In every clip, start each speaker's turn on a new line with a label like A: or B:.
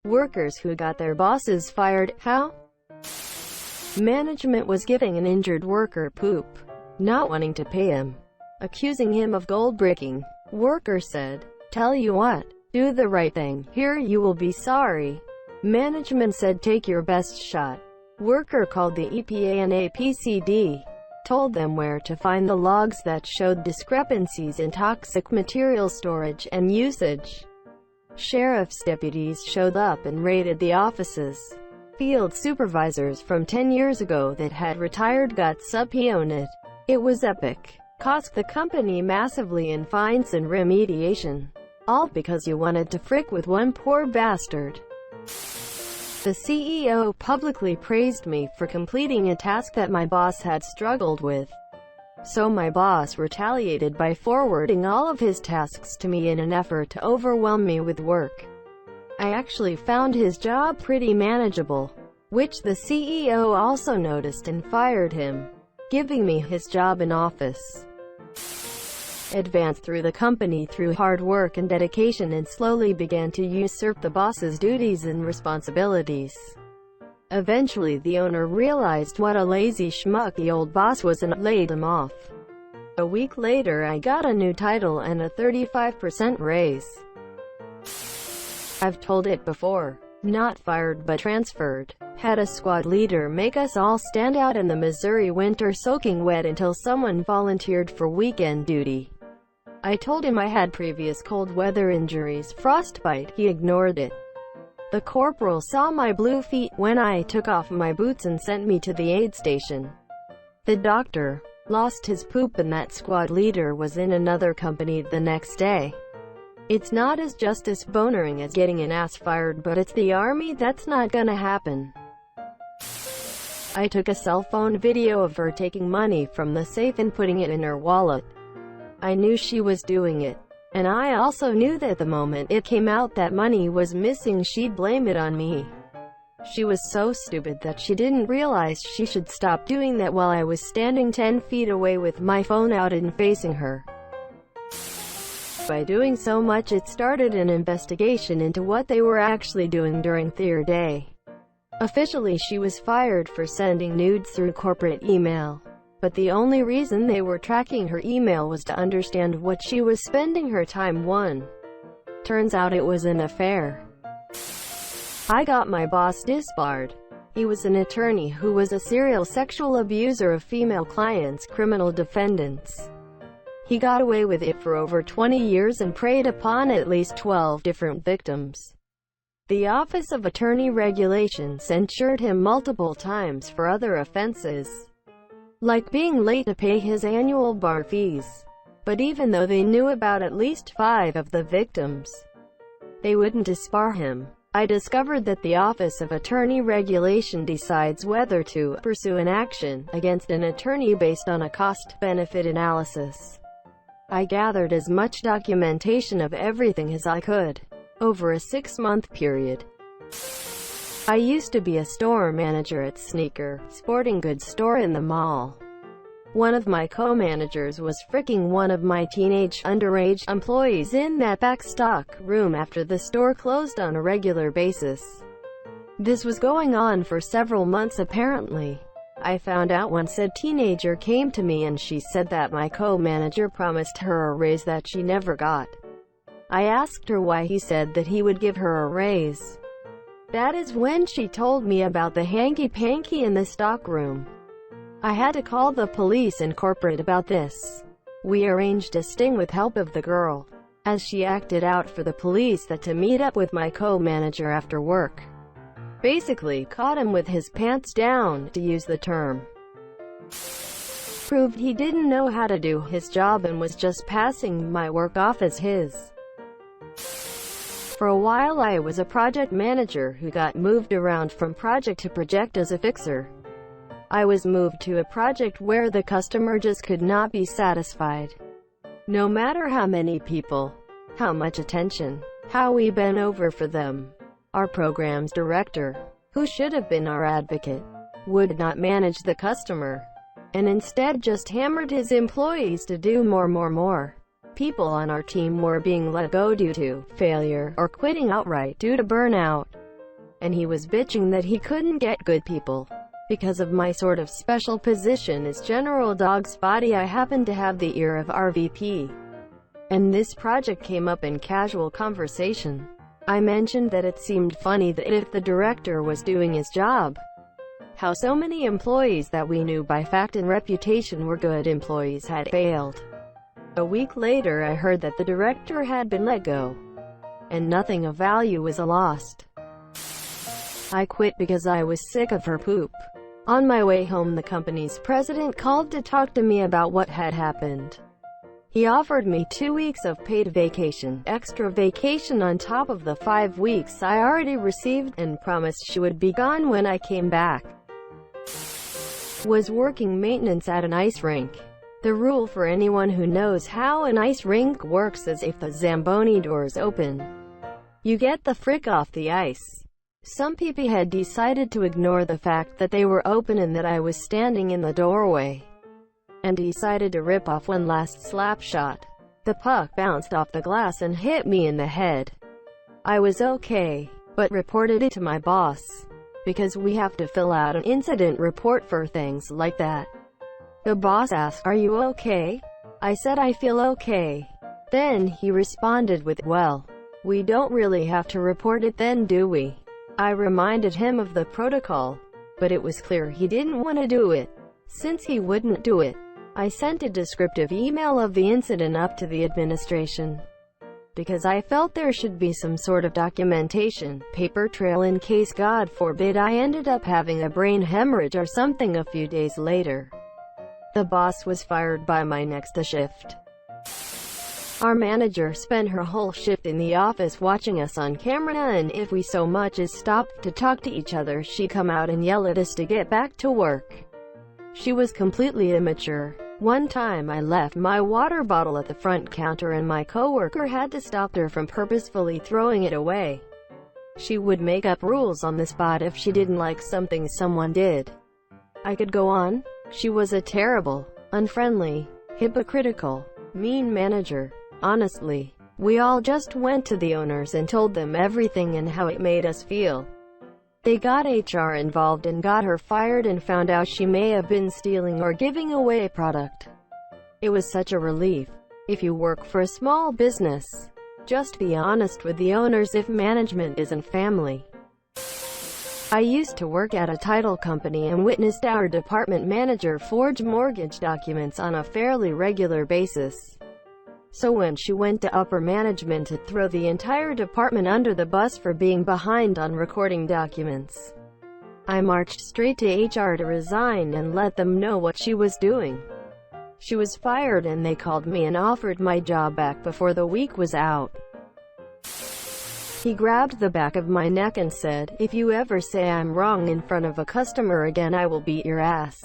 A: Workers who got their bosses fired. How? Management was giving an injured worker poop, not wanting to pay him, accusing him of gold bricking. Worker said, "Tell you what, do the right thing, here you will be sorry." Management said, "Take your best shot." Worker called the EPA and APCD, told them where to find the logs that showed discrepancies in toxic material storage and usage. Sheriff's deputies showed up and raided the offices. Field supervisors from 10 years ago that had retired got subpoenaed. It was epic. Cost the company massively in fines and remediation. All because you wanted to frick with one poor bastard. The CEO publicly praised me for completing a task that my boss had struggled with. So my boss retaliated by forwarding all of his tasks to me in an effort to overwhelm me with work. I actually found his job pretty manageable, which the CEO also noticed and fired him, giving me his job in office. Advanced through the company through hard work and dedication and slowly began to usurp the boss's duties and responsibilities. Eventually the owner realized what a lazy schmuck the old boss was and laid him off. A week later I got a new title and a 35% raise. I've told it before. Not fired but transferred. Had a squad leader make us all stand out in the Missouri winter soaking wet until someone volunteered for weekend duty. I told him I had previous cold weather injuries, frostbite. He ignored it. The corporal saw my blue feet when I took off my boots and sent me to the aid station. The doctor lost his poop and that squad leader was in another company the next day. It's not as justice bonering as getting an ass fired, but it's the army that's not gonna happen. I took a cell phone video of her taking money from the safe and putting it in her wallet. I knew she was doing it. And I also knew that the moment it came out that money was missing, she'd blame it on me. She was so stupid that she didn't realize she should stop doing that while I was standing 10 feet away with my phone out and facing her. By doing so much, it started an investigation into what they were actually doing during their day. Officially, she was fired for sending nudes through corporate email. But the only reason they were tracking her email was to understand what she was spending her time on. Turns out it was an affair. I got my boss disbarred. He was an attorney who was a serial sexual abuser of female clients, criminal defendants. He got away with it for over 20 years and preyed upon at least 12 different victims. The Office of Attorney Regulation censured him multiple times for other offenses, like being late to pay his annual bar fees. But even though they knew about at least 5 of the victims, they wouldn't disbar him. I discovered that the Office of Attorney Regulation decides whether to pursue an action against an attorney based on a cost-benefit analysis. I gathered as much documentation of everything as I could over a 6-month period. I used to be a store manager at Sneaker sporting goods store in the mall. One of my co-managers was fricking one of my teenage underage employees in that back stock room after the store closed on a regular basis. This was going on for several months apparently. I found out when said teenager came to me and she said that my co-manager promised her a raise that she never got. I asked her why he said that he would give her a raise. That is when she told me about the hanky-panky in the stockroom. I had to call the police and corporate about this. We arranged a sting with help of the girl, as she acted out for the police that to meet up with my co-manager after work. Basically caught him with his pants down, to use the term. Proved he didn't know how to do his job and was just passing my work off as his. For a while I was a project manager who got moved around from project to project as a fixer. I was moved to a project where the customer just could not be satisfied. No matter how many people, how much attention, how we bent over for them. Our programs director, who should have been our advocate, would not manage the customer, and instead just hammered his employees to do more. People on our team were being let go due to failure, or quitting outright due to burnout. and he was bitching that he couldn't get good people. Because of my sort of special position as General Dog Spotty, I happened to have the ear of our VP, and this project came up in casual conversation. I mentioned that it seemed funny that if the director was doing his job, how so many employees that we knew by fact and reputation were good employees had failed. A week later I heard that the director had been let go, and nothing of value was lost. I quit because I was sick of her poop. On my way home, the company's president called to talk to me about what had happened. He offered me 2 weeks of paid vacation, extra vacation on top of the 5 weeks I already received, and promised she would be gone when I came back. Was working maintenance at an ice rink. The rule for anyone who knows how an ice rink works is if the Zamboni doors open, you get the frick off the ice. Some people had decided to ignore the fact that they were open and that I was standing in the doorway, and decided to rip off one last slap shot. The puck bounced off the glass and hit me in the head. I was okay, but reported it to my boss, because we have to fill out an incident report for things like that. The boss asked, "Are you okay?" I said I feel okay. Then he responded with, "Well, we don't really have to report it then, do we?" I reminded him of the protocol, but it was clear he didn't want to do it. Since he wouldn't do it, I sent a descriptive email of the incident up to the administration, because I felt there should be some sort of documentation, paper trail in case, God forbid, I ended up having a brain hemorrhage or something a few days later. The boss was fired by my next shift. Our manager spent her whole shift in the office watching us on camera, and if we so much as stopped to talk to each other, she'd come out and yell at us to get back to work. She was completely immature. One time I left my water bottle at the front counter and my coworker had to stop her from purposefully throwing it away. She would make up rules on the spot if she didn't like something someone did. I could go on. She was a terrible, unfriendly, hypocritical, mean manager. Honestly, we all just went to the owners and told them everything and how it made us feel. They got HR involved and got her fired and found out she may have been stealing or giving away product. It was such a relief. If you work for a small business, just be honest with the owners if management isn't family. I used to work at a title company and witnessed our department manager forge mortgage documents on a fairly regular basis. So when she went to upper management to throw the entire department under the bus for being behind on recording documents, I marched straight to HR to resign and let them know what she was doing. She was fired and they called me and offered my job back before the week was out. He grabbed the back of my neck and said, "If you ever say I'm wrong in front of a customer again, I will beat your ass."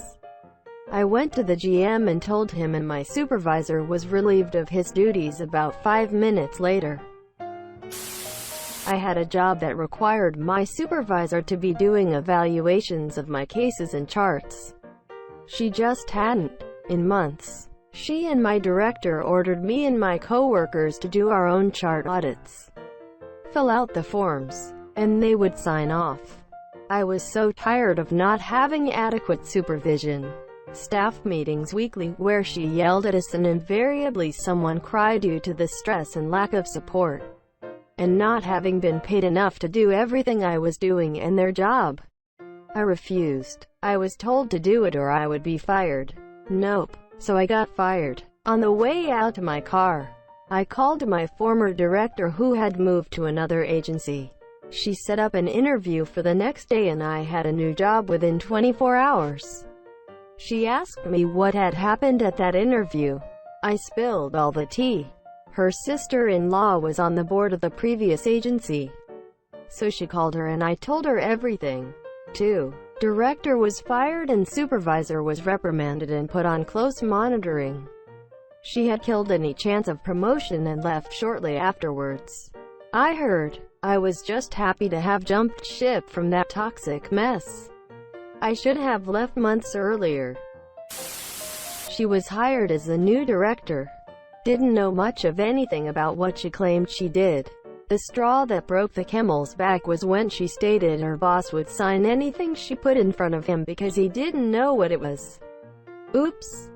A: I went to the GM and told him, and my supervisor was relieved of his duties about 5 minutes later. I had a job that required my supervisor to be doing evaluations of my cases and charts. She just hadn't, in months. She and my director ordered me and my coworkers to do our own chart audits, fill out the forms, and they would sign off. I was so tired of not having adequate supervision. Staff meetings weekly where she yelled at us and invariably someone cried due to the stress and lack of support, and not having been paid enough to do everything I was doing and their job. I refused. I was told to do it or I would be fired. Nope. So I got fired. On the way out to my car, I called my former director who had moved to another agency. She set up an interview for the next day and I had a new job within 24 hours. She asked me what had happened at that interview. I spilled all the tea. Her sister-in-law was on the board of the previous agency, so she called her and I told her everything. 2. Director was fired and supervisor was reprimanded and put on close monitoring. She had killed any chance of promotion and left shortly afterwards. I heard. I was just happy to have jumped ship from that toxic mess. I should have left months earlier. She was hired as the new director. Didn't know much of anything about what she claimed she did. The straw that broke the camel's back was when she stated her boss would sign anything she put in front of him because he didn't know what it was. Oops.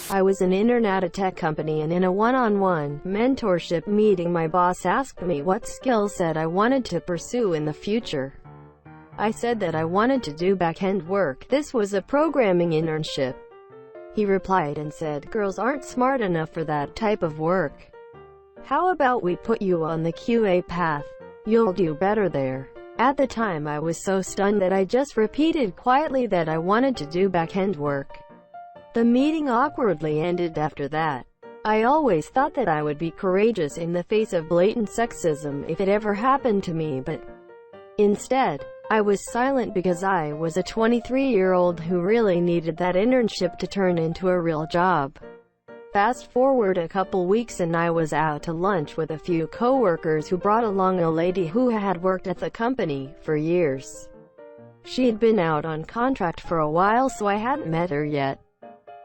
A: I was an intern at a tech company, and in a one-on-one mentorship meeting my boss asked me what skill set I wanted to pursue in the future. I said that I wanted to do back-end work. This was a programming internship. He replied and said, "Girls aren't smart enough for that type of work. How about we put you on the QA path? You'll do better there." At the time I was so stunned that I just repeated quietly that I wanted to do back-end work. The meeting awkwardly ended after that. I always thought that I would be courageous in the face of blatant sexism if it ever happened to me, but instead, I was silent because I was a 23-year-old who really needed that internship to turn into a real job. Fast forward a couple weeks and I was out to lunch with a few coworkers who brought along a lady who had worked at the company for years. She had been out on contract for a while, so I hadn't met her yet.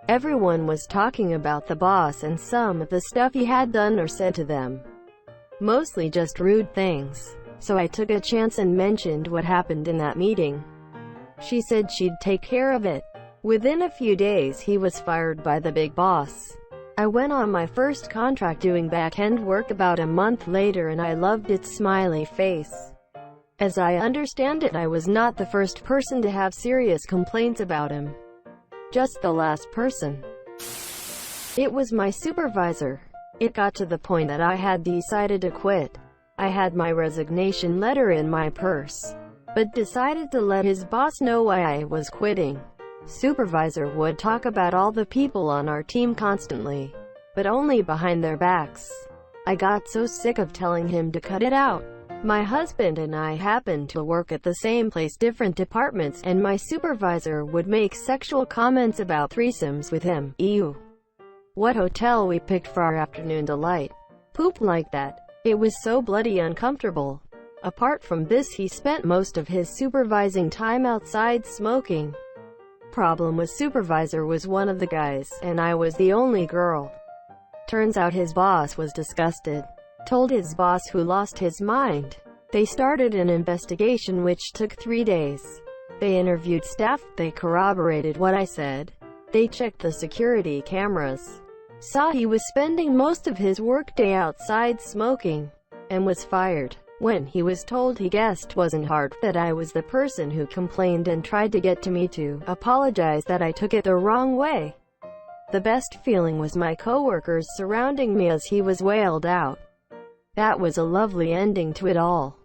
A: Everyone was talking about the boss and some of the stuff he had done or said to them. Mostly just rude things. So I took a chance and mentioned what happened in that meeting. She said she'd take care of it. Within a few days he was fired by the big boss. I went on my first contract doing back-end work about a month later, and I loved its smiley face. As I understand it, I was not the first person to have serious complaints about him. Just the last person. It was my supervisor. It got to the point that I had decided to quit. I had my resignation letter in my purse, but decided to let his boss know why I was quitting. Supervisor would talk about all the people on our team constantly, but only behind their backs. I got so sick of telling him to cut it out. My husband and I happened to work at the same place, different departments, and my supervisor would make sexual comments about threesomes with him. Ew. What hotel we picked for our afternoon delight. Poop like that. It was so bloody uncomfortable. Apart from this, he spent most of his supervising time outside smoking. Problem was, supervisor was one of the guys, and I was the only girl. Turns out his boss was disgusted. Told his boss, who lost his mind. They started an investigation which took 3 days. They interviewed staff, they corroborated what I said. They checked the security cameras. Saw he was spending most of his workday outside smoking, and was fired. When he was told, he guessed wasn't hard, that I was the person who complained and tried to get to me to apologize that I took it the wrong way. The best feeling was my coworkers surrounding me as he was wailed out. That was a lovely ending to it all.